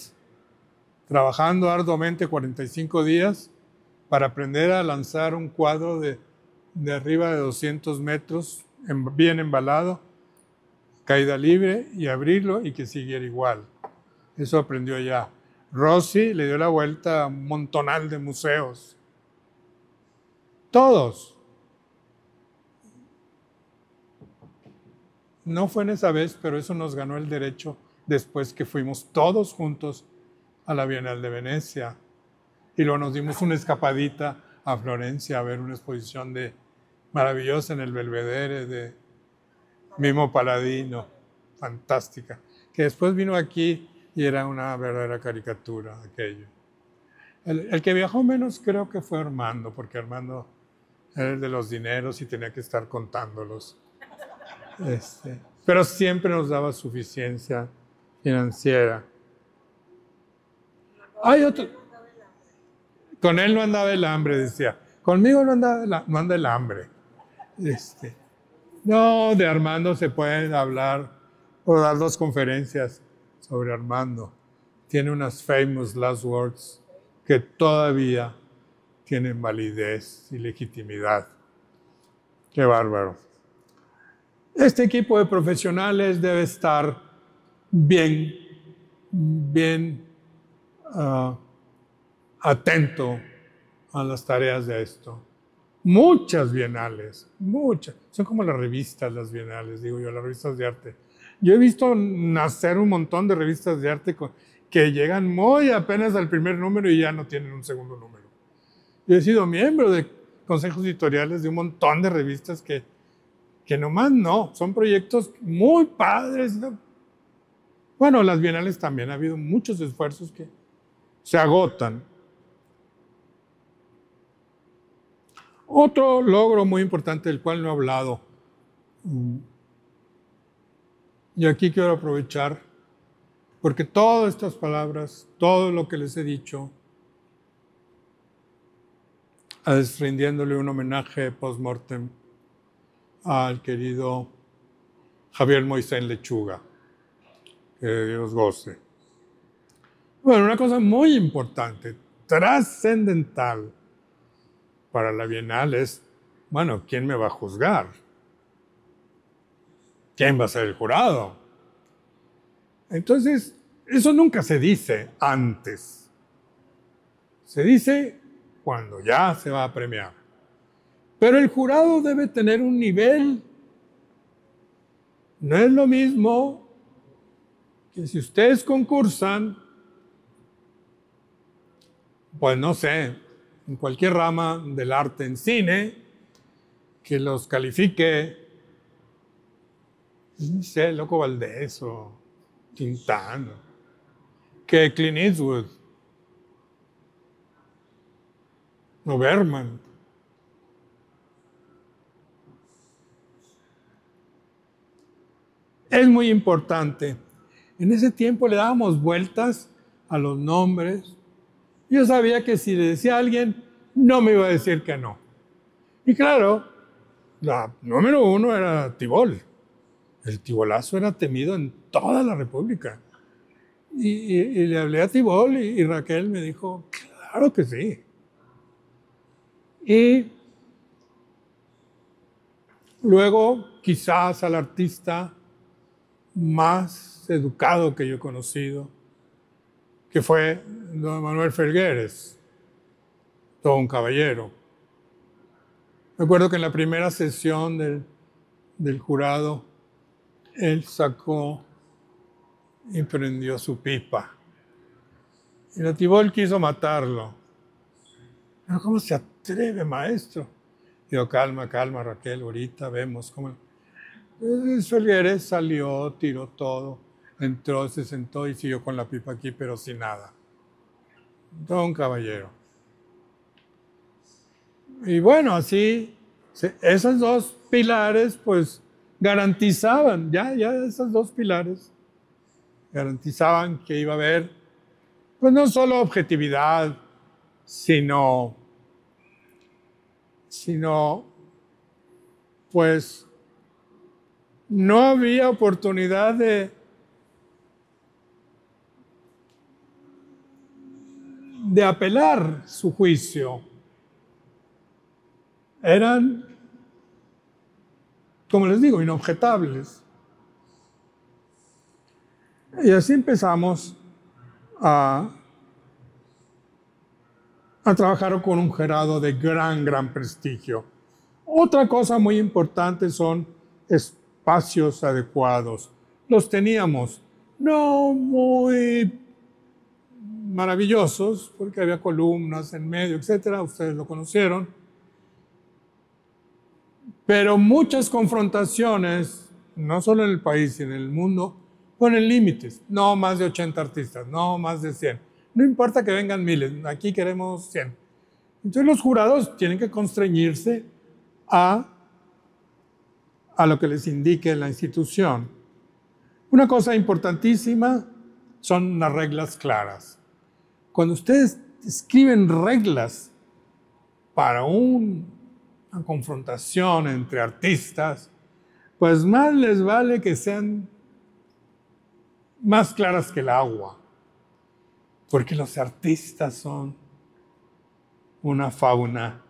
trabajando arduamente 45 días para aprender a lanzar un cuadro de arriba de 200 metros, bien embalado, caída libre y abrirlo y que siguiera igual. Eso aprendió ya. Rosy le dio la vuelta a un montonal de museos. Todos. No fue en esa vez, pero eso nos ganó el derecho después que fuimos todos juntos a la Bienal de Venecia. Y luego nos dimos una escapadita a Florencia a ver una exposición maravillosa en el Belvedere de Mimo Paladino, fantástica, que después vino aquí y era una verdadera caricatura aquello. El que viajó menos creo que fue Armando, porque Armando era el de los dineros y tenía que estar contándolos. Pero siempre nos daba suficiencia financiera. Hay otro. Con él no andaba el hambre, decía. Conmigo no anda el hambre. No, de Armando se pueden hablar o dar 2 conferencias sobre Armando. Tiene unas famous last words que todavía tienen validez y legitimidad. Qué bárbaro. Este equipo de profesionales debe estar bien atento a las tareas de esto. Muchas bienales, muchas. Son como las revistas, las bienales, digo yo, las revistas de arte. Yo he visto nacer un montón de revistas de arte que llegan muy apenas al primer número y ya no tienen un segundo número. Yo he sido miembro de consejos editoriales de un montón de revistas que nomás no, son proyectos muy padres. Bueno, las bienales también, ha habido muchos esfuerzos que se agotan. Otro logro muy importante del cual no he hablado, y aquí quiero aprovechar, porque todas estas palabras, todo lo que les he dicho, rindiéndole un homenaje post-mortem al querido Javier Moisés Lechuga, que Dios goce. Bueno, una cosa muy importante, trascendental para la Bienal es, bueno, ¿quién me va a juzgar? ¿Quién va a ser el jurado? Entonces, eso nunca se dice antes. Se dice cuando ya se va a premiar. Pero el jurado debe tener un nivel. No es lo mismo que si ustedes concursan, pues no sé, en cualquier rama del arte en cine, que los califique, no sé, Loco Valdés o Tintán, que Clint Eastwood o Bergman. Es muy importante. En ese tiempo le dábamos vueltas a los nombres. Yo sabía que si le decía a alguien, no me iba a decir que no. Y claro, la número uno era Tibol. El tibolazo era temido en toda la República. Y le hablé a Tibol y Raquel me dijo, claro que sí. Y luego quizás al artista más educado que yo he conocido, que fue don Manuel Felgueres, todo un caballero. Recuerdo que en la primera sesión del jurado, él sacó y prendió su pipa. Y la Tibol quiso matarlo. Pero ¿cómo se atreve, maestro? Digo, calma, calma, Raquel, ahorita vemos cómo. Felgueres salió, tiró todo, entró, se sentó y siguió con la pipa aquí, pero sin nada. Todo un caballero. Y bueno, así, esos dos pilares, pues, garantizaban, ya esos dos pilares, garantizaban que iba a haber, pues, no solo objetividad, sino, pues, no había oportunidad de apelar su juicio. Eran, como les digo, inobjetables. Y así empezamos a trabajar con un jurado de gran prestigio. Otra cosa muy importante son espacios adecuados. Los teníamos, no muy maravillosos, porque había columnas en medio, etcétera, ustedes lo conocieron, pero muchas confrontaciones, no solo en el país, sino en el mundo, ponen límites, no más de 80 artistas, no más de 100, no importa que vengan miles, aquí queremos 100. Entonces los jurados tienen que constreñirse a lo que les indique la institución. Una cosa importantísima son las reglas claras. Cuando ustedes escriben reglas para una confrontación entre artistas, pues más les vale que sean más claras que el agua, porque los artistas son una fauna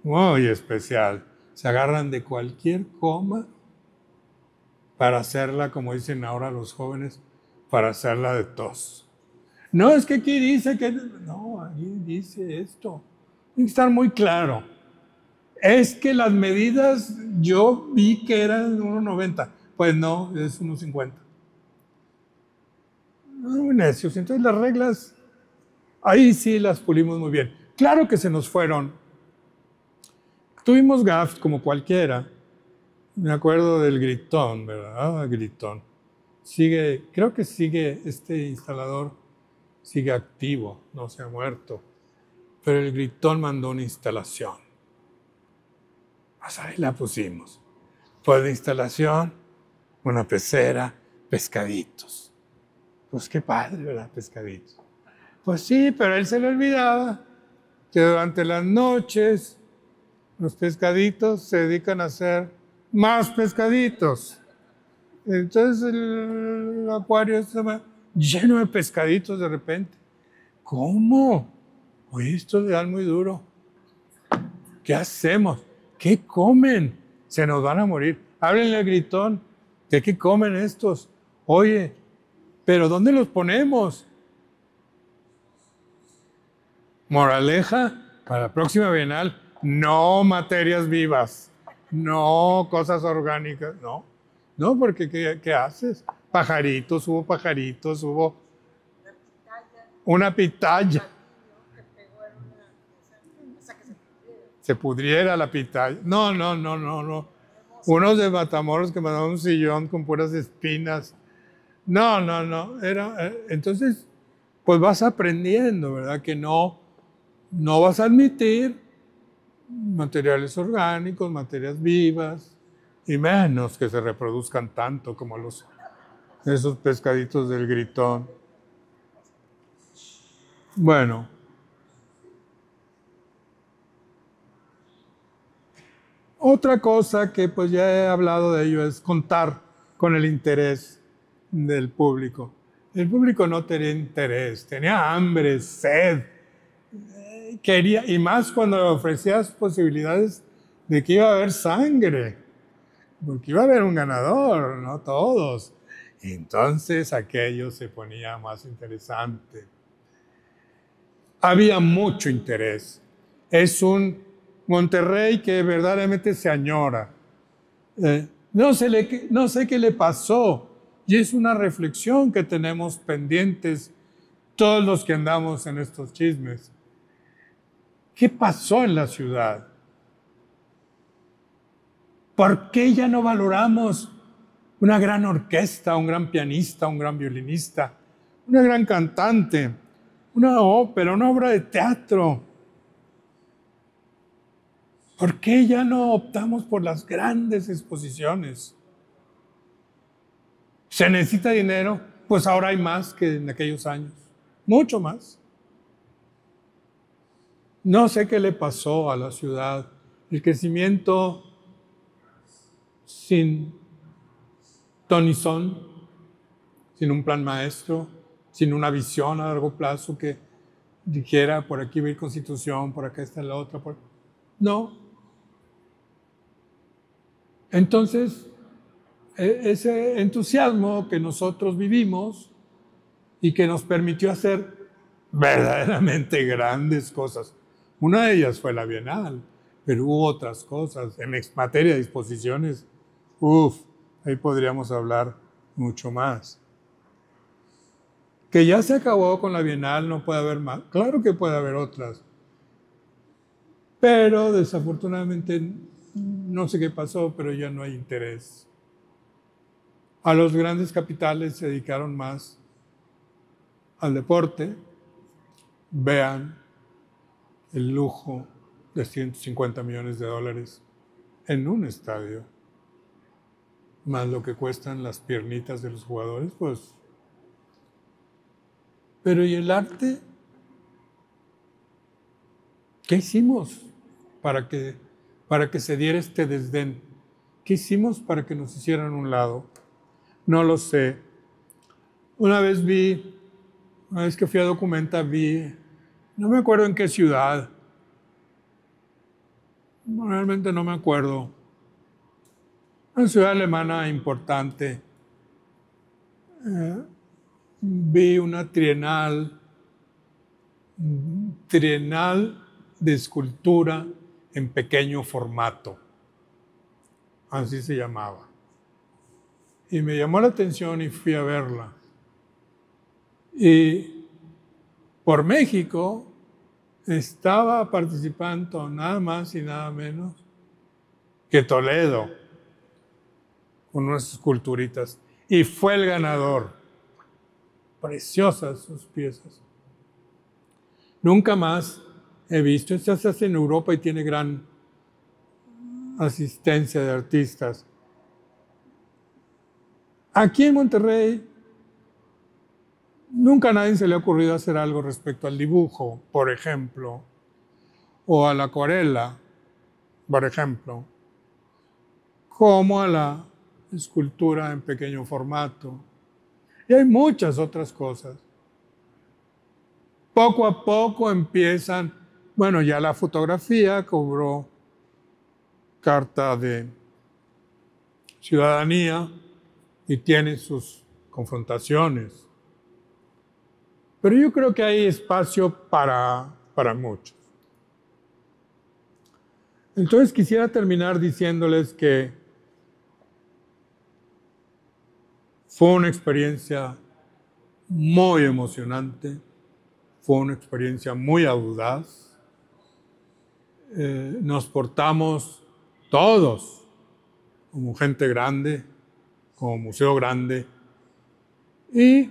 muy especial. Se agarran de cualquier coma para hacerla, como dicen ahora los jóvenes, para hacerla de tos. No, es que aquí dice que... No, aquí dice esto. Tiene que estar muy claro. Es que las medidas yo vi que eran 1.90. Pues no, es 1.50. Muy necios. Entonces las reglas, ahí sí las pulimos muy bien. Claro que se nos fueron. Tuvimos gaffes como cualquiera. Me acuerdo del Gritón, ¿verdad? Gritón. Creo que sigue este instalador. Sigue activo, no se ha muerto. Pero el Gritón mandó una instalación. Pues ahí la pusimos. Pues de instalación, una pecera, pescaditos. Pues qué padre, ¿verdad? Pescaditos. Pues sí, pero a él se le olvidaba que durante las noches los pescaditos se dedican a hacer más pescaditos. Entonces el acuario estaba lleno de pescaditos de repente. ¿Cómo? Oye, esto le dan muy duro. ¿Qué hacemos? ¿Qué comen? Se nos van a morir. Háblenle al gritón. ¿De qué comen estos? Oye, ¿pero dónde los ponemos? Moraleja para la próxima Bienal, no materias vivas, no cosas orgánicas, no. No, porque ¿qué haces? Pajaritos, hubo una pitaya. Se pudriera la pitaya. No. Unos de Matamoros que mandaban un sillón con puras espinas. No. Entonces, pues vas aprendiendo, ¿verdad? Que no vas a admitir materiales orgánicos, materias vivas, y menos que se reproduzcan tanto como esos pescaditos del gritón. Bueno. Otra cosa que pues ya he hablado de ello es contar con el interés del público. El público no tenía interés, tenía hambre, sed, quería, y más cuando le ofrecías posibilidades de que iba a haber sangre, porque iba a haber un ganador, no todos. Entonces aquello se ponía más interesante. Había mucho interés. Es un Monterrey que verdaderamente se añora. No sé qué le pasó, y es una reflexión que tenemos pendientes todos los que andamos en estos chismes. ¿Qué pasó en la ciudad? ¿Por qué ya no valoramos una gran orquesta, un gran pianista, un gran violinista, una gran cantante, una ópera, una obra de teatro? ¿Por qué ya no optamos por las grandes exposiciones? ¿Se necesita dinero? Pues ahora hay más que en aquellos años, mucho más. No sé qué le pasó a la ciudad, el crecimiento sin ton son, sin un plan maestro, sin una visión a largo plazo que dijera por aquí va a ir Constitución, por acá está la otra. No. Entonces, ese entusiasmo que nosotros vivimos y que nos permitió hacer verdaderamente grandes cosas. Una de ellas fue la Bienal, pero hubo otras cosas. En materia de exposiciones, ahí podríamos hablar mucho más. Que ya se acabó con la Bienal, no puede haber más. Claro que puede haber otras. Pero desafortunadamente, no sé qué pasó, pero ya no hay interés. A los grandes capitales se dedicaron más al deporte. Vean el lujo de $150 millones en un estadio, más lo que cuestan las piernitas de los jugadores, pues. Pero ¿y el arte? ¿Qué hicimos para que se diera este desdén? ¿Qué hicimos para que nos hicieran a un lado? No lo sé. Una vez que fui a Documenta, no me acuerdo en qué ciudad, realmente no me acuerdo, una ciudad alemana importante. Vi una trienal de escultura en pequeño formato, así se llamaba. Y me llamó la atención y fui a verla. Y por México estaba participando nada más y nada menos que Toledo, con unas esculturitas. Y fue el ganador. Preciosas sus piezas. Nunca más he visto. Esta se hace en Europa y tiene gran asistencia de artistas. Aquí en Monterrey nunca a nadie se le ha ocurrido hacer algo respecto al dibujo, por ejemplo, o a la acuarela, por ejemplo, como a la escultura en pequeño formato. Y hay muchas otras cosas. Poco a poco empiezan, bueno, ya la fotografía cobró carta de ciudadanía y tiene sus confrontaciones. Pero yo creo que hay espacio para muchos. Entonces quisiera terminar diciéndoles que fue una experiencia muy emocionante, fue una experiencia muy audaz. Nos portamos todos como gente grande, como museo grande. Y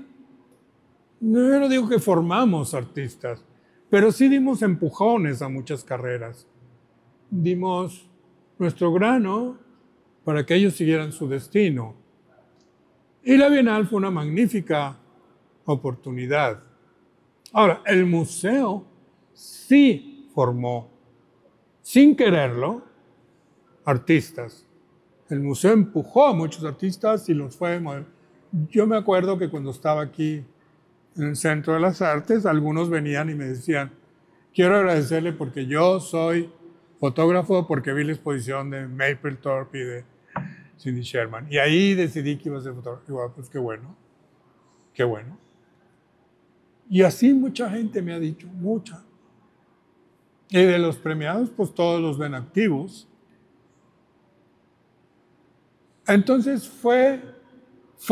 yo no digo que formamos artistas, pero sí dimos empujones a muchas carreras. Dimos nuestro grano para que ellos siguieran su destino. Y la Bienal fue una magnífica oportunidad. Ahora, el museo sí formó, sin quererlo, artistas. El museo empujó a muchos artistas y los fue. Yo me acuerdo que cuando estaba aquí en el Centro de las Artes, algunos venían y me decían, quiero agradecerle porque yo soy fotógrafo porque vi la exposición de Mapplethorpe y de Cindy Sherman. Y ahí decidí que iba a ser fotógrafo. Igual, pues qué bueno, qué bueno. Y así mucha gente me ha dicho, mucha. Y de los premiados, pues todos los ven activos. Entonces fue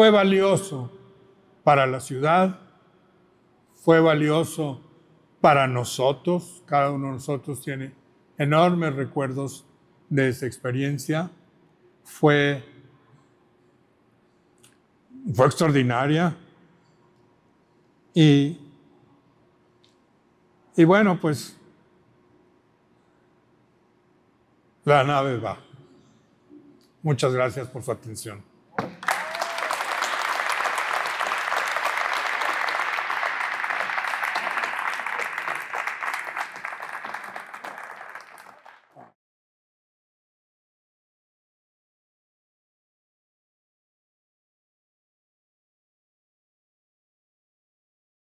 valioso para la ciudad, fue valioso para nosotros. Cada uno de nosotros tiene enormes recuerdos de esa experiencia. Fue extraordinaria. Y bueno, pues la nave va. Muchas gracias por su atención.